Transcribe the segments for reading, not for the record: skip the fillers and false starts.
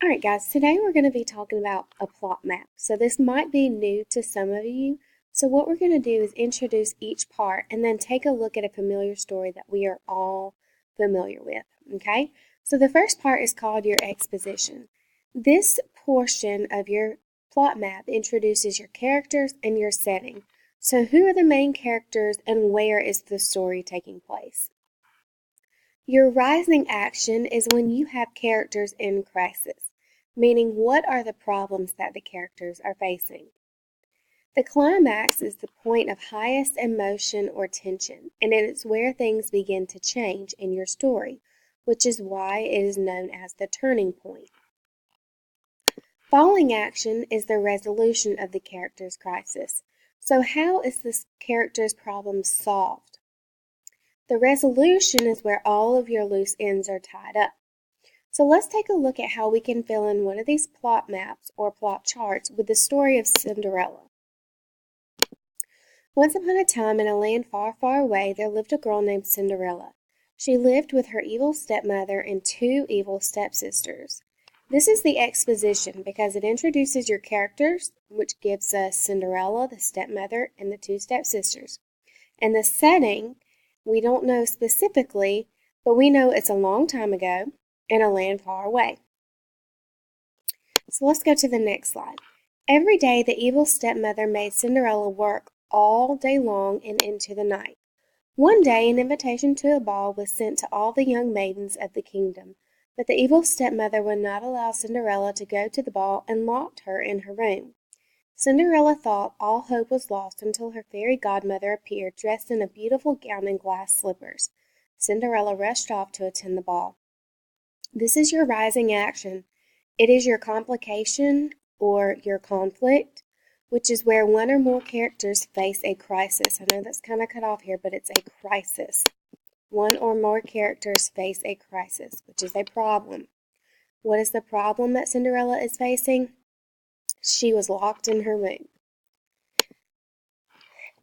Alright guys, today we're going to be talking about a plot map. So this might be new to some of you. So what we're going to do is introduce each part and then take a look at a familiar story that we are all familiar with. Okay? So the first part is called your exposition. This portion of your plot map introduces your characters and your setting. So who are the main characters and where is the story taking place? Your rising action is when you have characters in crisis, meaning what are the problems that the characters are facing. The climax is the point of highest emotion or tension, and it is where things begin to change in your story, which is why it is known as the turning point. Falling action is the resolution of the character's crisis. So how is this character's problem solved? The resolution is where all of your loose ends are tied up. So let's take a look at how we can fill in one of these plot maps or plot charts with the story of Cinderella. Once upon a time in a land far, far away, there lived a girl named Cinderella. She lived with her evil stepmother and two evil stepsisters. This is the exposition because it introduces your characters, which gives us Cinderella, the stepmother, and the two stepsisters. And the setting, we don't know specifically, but we know it's a long time ago in a land far away. So let's go to the next slide. Every day the evil stepmother made Cinderella work all day long and into the night. One day an invitation to a ball was sent to all the young maidens of the kingdom, but the evil stepmother would not allow Cinderella to go to the ball and locked her in her room. Cinderella thought all hope was lost until her fairy godmother appeared dressed in a beautiful gown and glass slippers. Cinderella rushed off to attend the ball. This is your rising action. It is your complication or your conflict, which is where one or more characters face a crisis. I know that's kind of cut off here, but it's a crisis. One or more characters face a crisis, which is a problem. What is the problem that Cinderella is facing? She was locked in her room.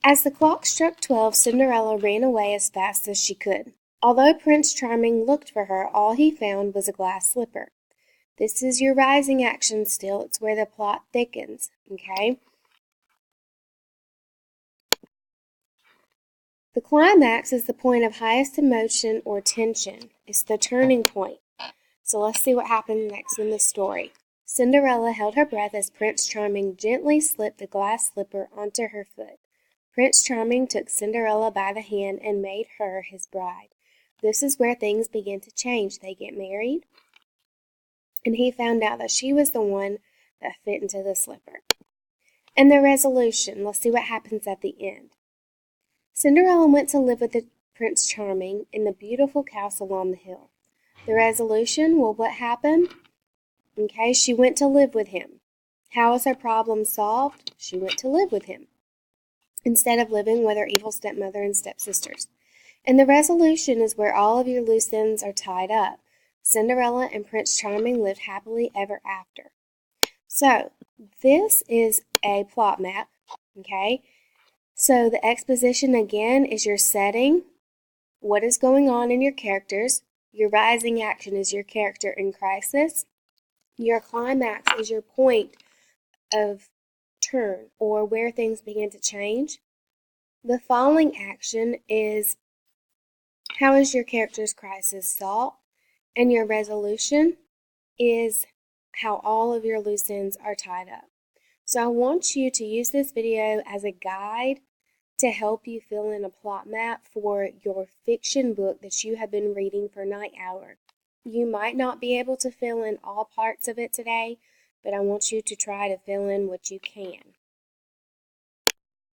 As the clock struck 12, Cinderella ran away as fast as she could. Although Prince Charming looked for her, all he found was a glass slipper. This is your rising action still. It's where the plot thickens, okay? The climax is the point of highest emotion or tension. It's the turning point. So let's see what happened next in the story. Cinderella held her breath as Prince Charming gently slipped the glass slipper onto her foot. Prince Charming took Cinderella by the hand and made her his bride. This is where things begin to change. They get married, and he found out that she was the one that fit into the slipper. And the resolution, let's see what happens at the end. Cinderella went to live with Prince Charming in the beautiful castle on the hill. The resolution, well, what happened? Okay, she went to live with him. How was her problem solved? She went to live with him instead of living with her evil stepmother and stepsisters. And the resolution is where all of your loose ends are tied up. Cinderella and Prince Charming lived happily ever after. So, this is a plot map, okay? So, the exposition again is your setting, what is going on in your characters. Your rising action is your character in crisis. Your climax is your point of turn or where things begin to change. The falling action is how is your character's crisis solved, and your resolution is how all of your loose ends are tied up. So I want you to use this video as a guide to help you fill in a plot map for your fiction book that you have been reading for Night Hour. You might not be able to fill in all parts of it today, but I want you to try to fill in what you can.